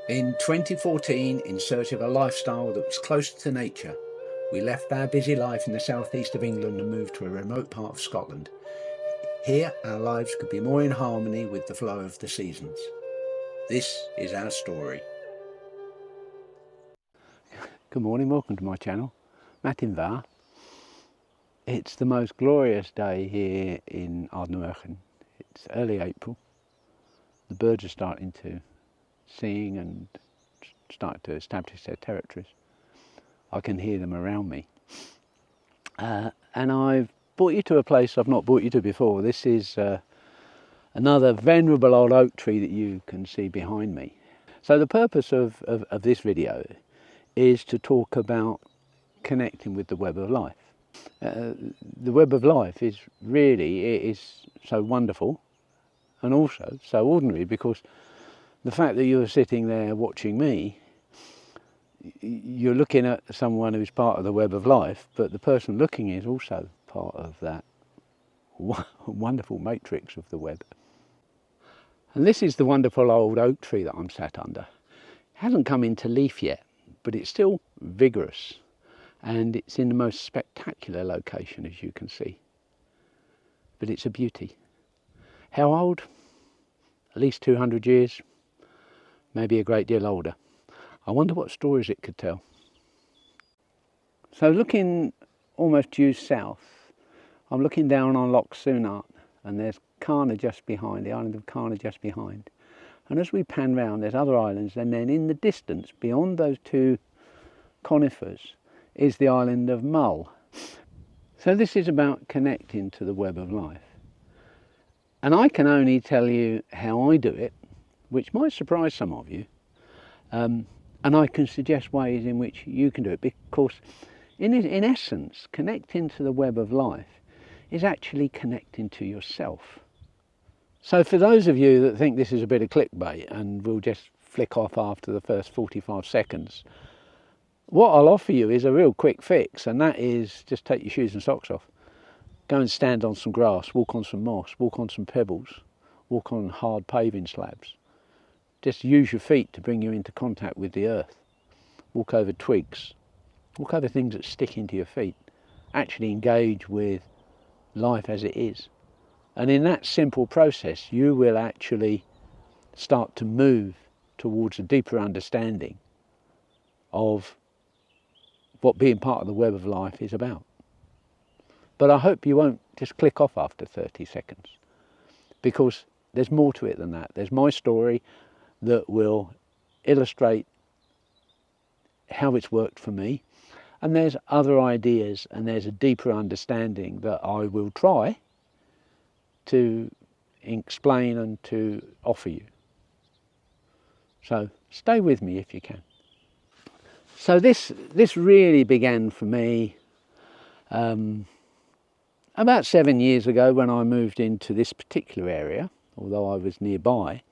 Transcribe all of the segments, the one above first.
In 2014, in search of a lifestyle that was closer to nature, we left our busy life in the southeast of England and moved to a remote part of Scotland. Here, our lives could be more in harmony with the flow of the seasons. This is our story. Good morning, welcome to my channel, Martin Var. It's the most glorious day here in Ardnamurchan. It's early April. The birds are starting to sing and start to establish their territories. I can hear them around me. And I've brought you to a place I've not brought you to before. This is another venerable old oak tree that you can see behind me. So the purpose of this video is to talk about connecting with the web of life. The web of life is really, it is so wonderful and also so ordinary, because the fact that you're sitting there watching me, you're looking at someone who's part of the web of life, but the person looking is also part of that wonderful matrix of the web. And this is the wonderful old oak tree that I'm sat under. It hasn't come into leaf yet, but it's still vigorous, and it's in the most spectacular location, as you can see. But it's a beauty. How old? At least 200 years, maybe a great deal older. I wonder what stories it could tell. So looking almost due south, I'm looking down on Loch Sunart, and there's Carna just behind, the island of Carna just behind. And as we pan round, there's other islands, and then in the distance, beyond those two conifers, is the island of Mull. So this is about connecting to the web of life. And I can only tell you how I do it, which might surprise some of you. And I can suggest ways in which you can do it, because in essence, connecting to the web of life is actually connecting to yourself. So for those of you that think this is a bit of clickbait and will just flick off after the first 45 seconds, what I'll offer you is a real quick fix, and that is just take your shoes and socks off. Go and stand on some grass, walk on some moss, walk on some pebbles, walk on hard paving slabs. Just use your feet to bring you into contact with the earth. Walk over twigs, walk over things that stick into your feet. Actually engage with life as it is. And in that simple process, you will actually start to move towards a deeper understanding of what being part of the web of life is about. But I hope you won't just click off after 30 seconds, because there's more to it than that. There's my story that will illustrate how it's worked for me, and there's other ideas, and there's a deeper understanding that I will try to explain and to offer you. So stay with me if you can. So this really began for me about 7 years ago, when I moved into this particular area, although I was nearby,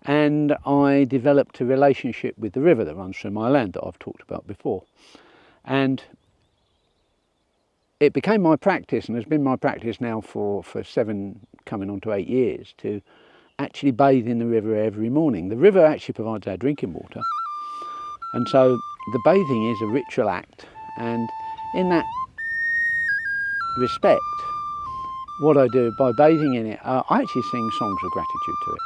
and I developed a relationship with the river that runs through my land that I've talked about before. And it became my practice, and has been my practice now for 7, coming on to 8 years, to actually bathe in the river every morning. The river actually provides our drinking water, and so the bathing is a ritual act, and in that respect, what I do by bathing in it, I actually sing songs of gratitude to it,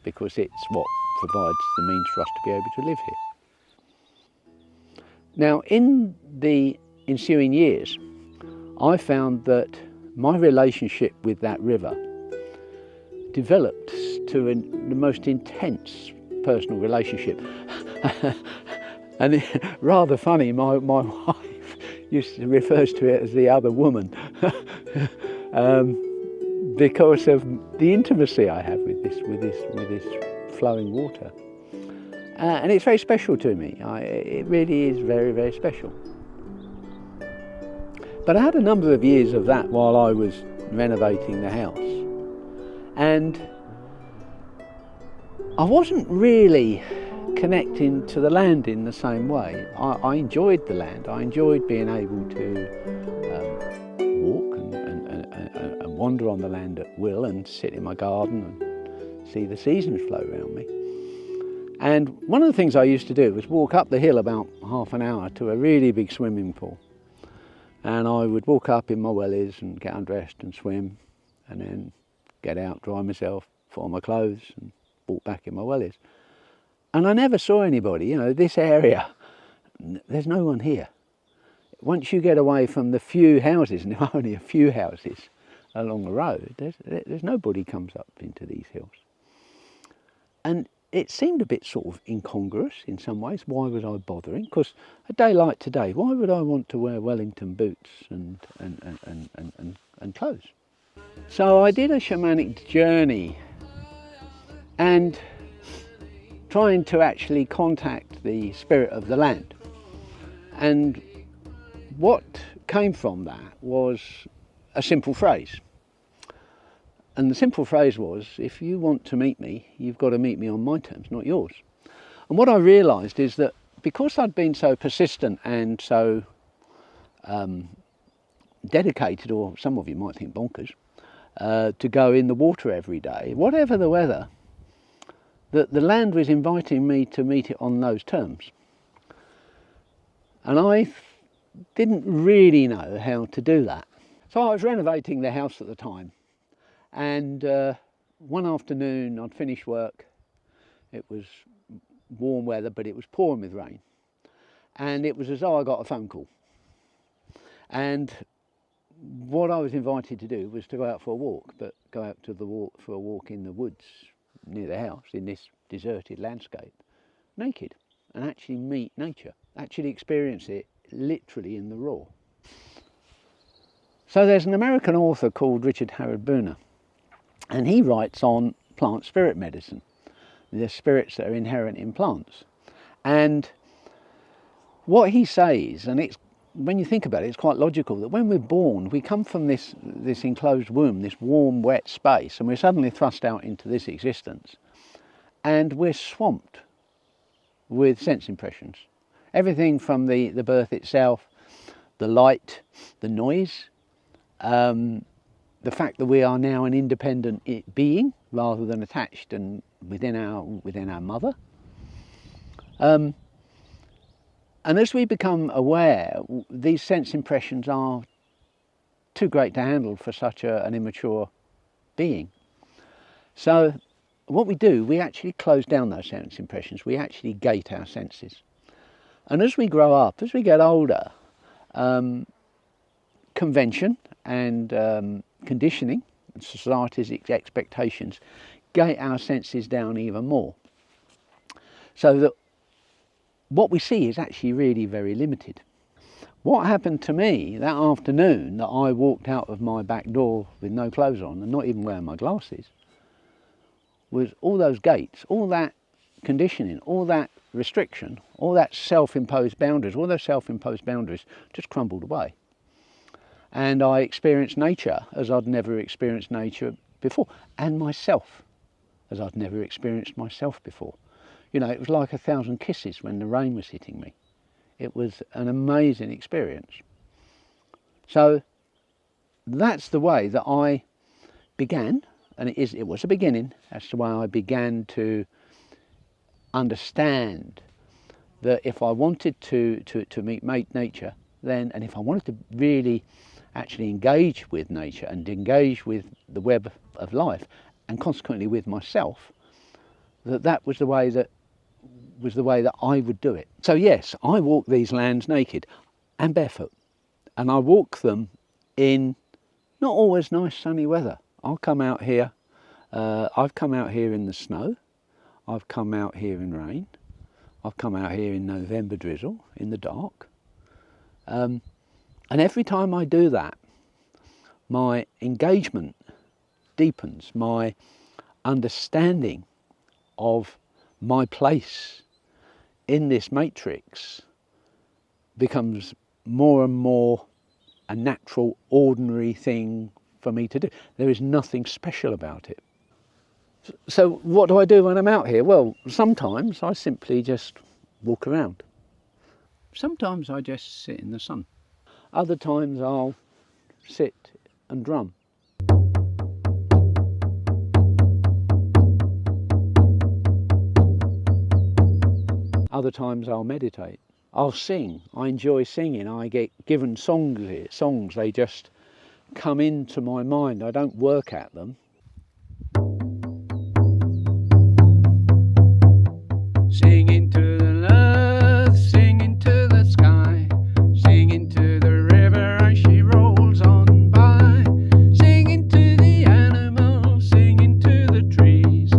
because it's what provides the means for us to be able to live here. Now, in the ensuing years, I found that my relationship with that river developed to the most intense personal relationship. And rather funny, my wife refers to it as the other woman, because of the intimacy I have with this flowing water. And it's very special to me. It really is very, very special. But I had a number of years of that while I was renovating the house, and I wasn't really connecting to the land in the same way. I enjoyed the land. I enjoyed being able to walk and wander on the land at will, and sit in my garden and see the seasons flow around me. And one of the things I used to do was walk up the hill about half an hour to a really big swimming pool. And I would walk up in my wellies and get undressed and swim, and then get out, dry myself, put on my clothes and walk back in my wellies. And I never saw anybody. You know, this area, there's no one here. Once you get away from the few houses, and there are only a few houses along the road, there's nobody comes up into these hills. And it seemed a bit sort of incongruous in some ways. Why was I bothering? Because a day like today, why would I want to wear Wellington boots and clothes? So I did a shamanic journey and trying to actually contact the spirit of the land. And what came from that was a simple phrase. And the simple phrase was, if you want to meet me, you've got to meet me on my terms, not yours. And what I realised is that because I'd been so persistent and so dedicated, or some of you might think bonkers, to go in the water every day, whatever the weather, that the land was inviting me to meet it on those terms. And I didn't really know how to do that. So I was renovating the house at the time. And one afternoon I'd finished work. It was warm weather, but it was pouring with rain. And it was as though I got a phone call. And what I was invited to do was to go out for a walk, but go out for a walk in the woods near the house in this deserted landscape, naked, and actually meet nature, actually experience it literally in the raw. So there's an American author called Richard Harold Booner, and he writes on plant spirit medicine, the spirits that are inherent in plants. And what he says, and it's, when you think about it, it's quite logical, that when we're born, we come from this enclosed womb, this warm, wet space, and we're suddenly thrust out into this existence, and we're swamped with sense impressions. Everything from the birth itself, the light, the noise, the fact that we are now an independent being rather than attached and within our mother. And as we become aware, these sense impressions are too great to handle for such an immature being. So what we do, we actually close down those sense impressions. We actually gate our senses. And as we grow up, as we get older, convention and conditioning, society's expectations, gate our senses down even more. So that what we see is actually really very limited. What happened to me that afternoon that I walked out of my back door with no clothes on and not even wearing my glasses was all those gates, all that conditioning, all that restriction, all that self-imposed boundaries, all those self-imposed boundaries just crumbled away. And I experienced nature as I'd never experienced nature before, and myself as I'd never experienced myself before. You know, it was like 1,000 kisses when the rain was hitting me. It was an amazing experience. So that's the way that I began, and it was a beginning. That's the way I began to understand that if I wanted to meet nature, then, and if I wanted to really actually engage with nature and engage with the web of life, and consequently with myself, that was the way that I would do it. So yes, I walk these lands naked and barefoot, and I walk them in not always nice sunny weather. I'll come out here, I've come out here in the snow, I've come out here in rain, I've come out here in November drizzle, in the dark, and every time I do that, my engagement deepens, my understanding of my place in this matrix becomes more and more a natural, ordinary thing for me to do. There is nothing special about it. So what do I do when I'm out here? Well, sometimes I simply just walk around. Sometimes I just sit in the sun. Other times I'll sit and drum. Other times I'll meditate. I'll sing. I enjoy singing. I get given songs, they just come into my mind. I don't work at them. Singing to the earth, singing to the sky, singing to the river as she rolls on by, singing to the animals, singing to the trees,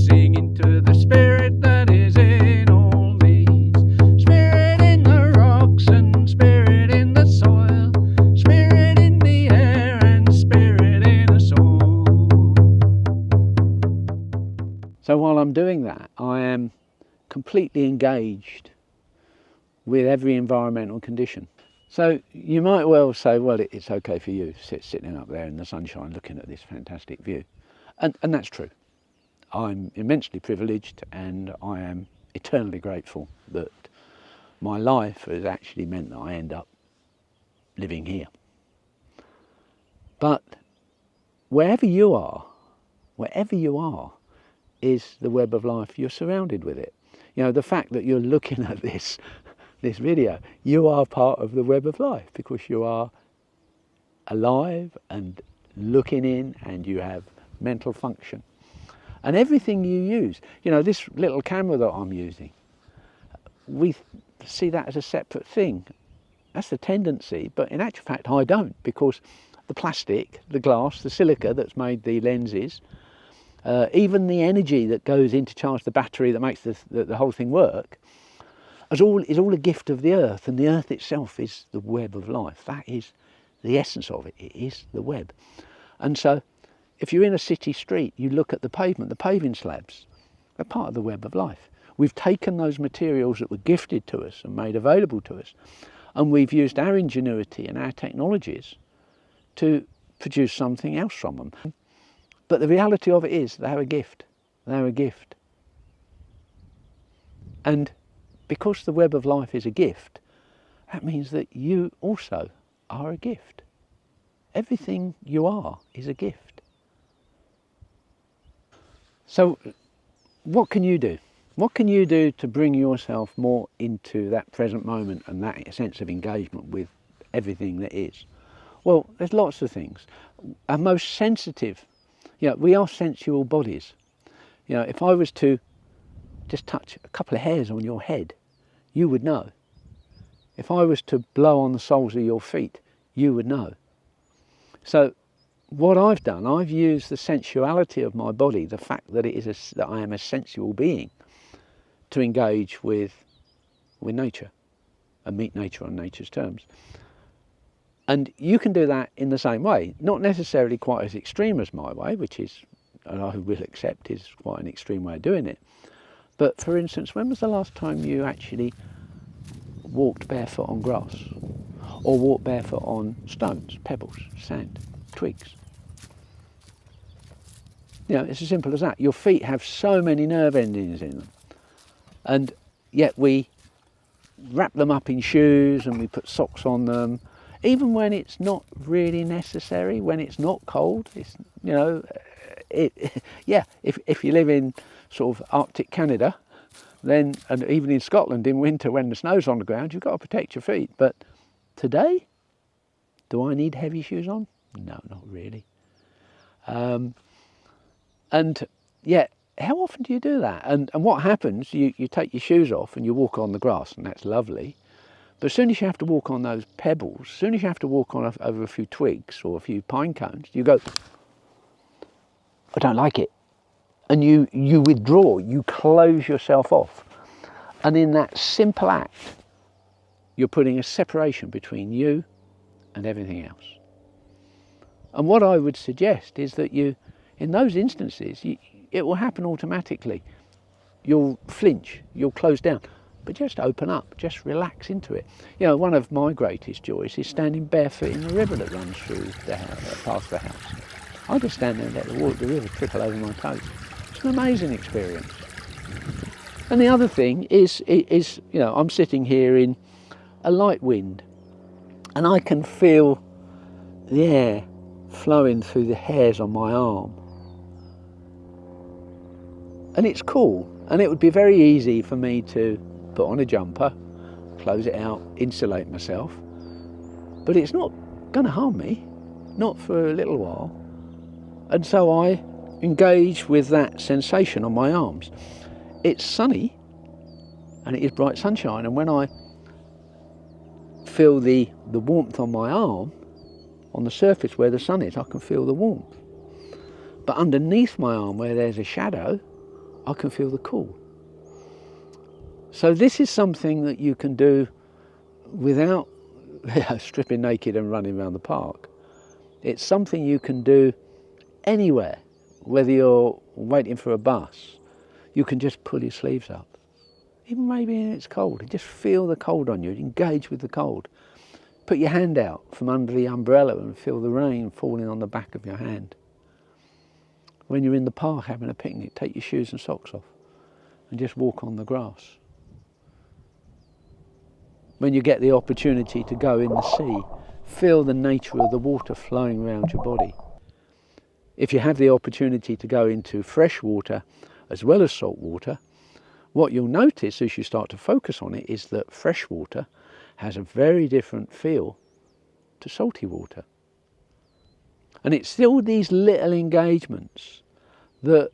singing to the spirit that is in all these. Spirit in the rocks and spirit in the soil, spirit in the air and spirit in us all. So while I'm doing that, I am completely engaged with every environmental condition. So you might well say, well, it's okay for you sitting up there in the sunshine looking at this fantastic view. And that's true. I'm immensely privileged, and I am eternally grateful that my life has actually meant that I end up living here. But wherever you are is the web of life. You're surrounded with it. You know, the fact that you're looking at this video, you are part of the web of life, because you are alive and looking in, and you have mental function. And everything you use, you know, this little camera that I'm using, we see that as a separate thing. That's the tendency, but in actual fact I don't, because the plastic, the glass, the silica that's made the lenses, even the energy that goes in to charge the battery that makes the whole thing work, is all a gift of the earth, and the earth itself is the web of life. That is the essence of it. It is the web. And so if you're in a city street, you look at the pavement, the paving slabs, they're part of the web of life. We've taken those materials that were gifted to us and made available to us, and we've used our ingenuity and our technologies to produce something else from them. But the reality of it is they're a gift. They're a gift. And because the web of life is a gift, that means that you also are a gift. Everything you are is a gift. So what can you do? What can you do to bring yourself more into that present moment and that sense of engagement with everything that is? Well, there's lots of things. Our most sensitive, we are sensual bodies. If I was to just touch a couple of hairs on your head, you would know. If I was to blow on the soles of your feet, you would know. So what I've done, I've used the sensuality of my body, the fact that that I am a sensual being, to engage with nature and meet nature on nature's terms. And you can do that in the same way, not necessarily quite as extreme as my way, which is, and I will accept, is quite an extreme way of doing it. But for instance, when was the last time you actually walked barefoot on grass, or walked barefoot on stones, pebbles, sand, twigs? It's as simple as that. Your feet have so many nerve endings in them, and yet we wrap them up in shoes and we put socks on them, even when it's not really necessary, when it's not cold. It's, if you live in sort of Arctic Canada, then, and even in Scotland in winter when the snow's on the ground, you've got to protect your feet. But today, do I need heavy shoes on? No, not really. And yet, how often do you do that? And what happens, you take your shoes off and you walk on the grass, and that's lovely. But as soon as you have to walk on those pebbles, as soon as you have to walk on over a few twigs or a few pine cones, you go, I don't like it. And you withdraw, you close yourself off. And in that simple act, you're putting a separation between you and everything else. And what I would suggest is that in those instances, it will happen automatically. You'll flinch, you'll close down, but just open up, just relax into it. One of my greatest joys is standing barefoot in the river that runs through past the house. I just stand there and let the river trickle over my toes. It's an amazing experience. And the other thing is I'm sitting here in a light wind, and I can feel the air flowing through the hairs on my arm. And it's cool, and it would be very easy for me to put on a jumper, close it out, insulate myself. But it's not going to harm me, not for a little while. And so I engage with that sensation on my arms. It's sunny and it is bright sunshine, and when I feel the warmth on my arm, on the surface where the sun is, I can feel the warmth. But underneath my arm where there's a shadow, I can feel the cool. So this is something that you can do without stripping naked and running around the park. It's something you can do anywhere, whether you're waiting for a bus. You can just pull your sleeves up, even maybe it's cold, and just feel the cold on you, engage with the cold. Put your hand out from under the umbrella and feel the rain falling on the back of your hand. When you're in the park having a picnic, take your shoes and socks off and just walk on the grass. When you get the opportunity to go in the sea, feel the nature of the water flowing around your body. If you have the opportunity to go into fresh water as well as salt water, what you'll notice as you start to focus on it is that fresh water has a very different feel to salty water. And it's still these little engagements that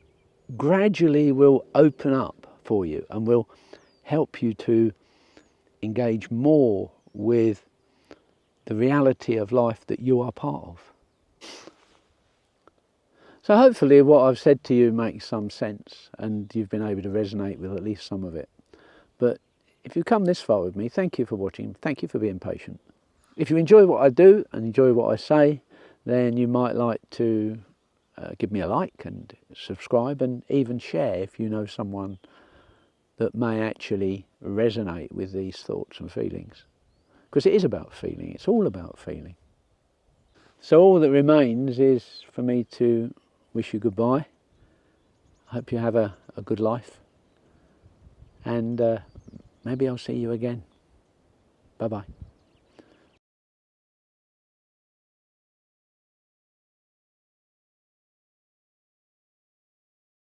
gradually will open up for you and will help you to engage more with the reality of life that you are part of. So hopefully what I've said to you makes some sense and you've been able to resonate with at least some of it. But if you've come this far with me, thank you for watching, thank you for being patient. If you enjoy what I do and enjoy what I say, then you might like to give me a like and subscribe, and even share if you know someone that may actually resonate with these thoughts and feelings. Because it is about feeling, it's all about feeling. So all that remains is for me to wish you goodbye. I hope you have a good life, and maybe I'll see you again. Bye-bye.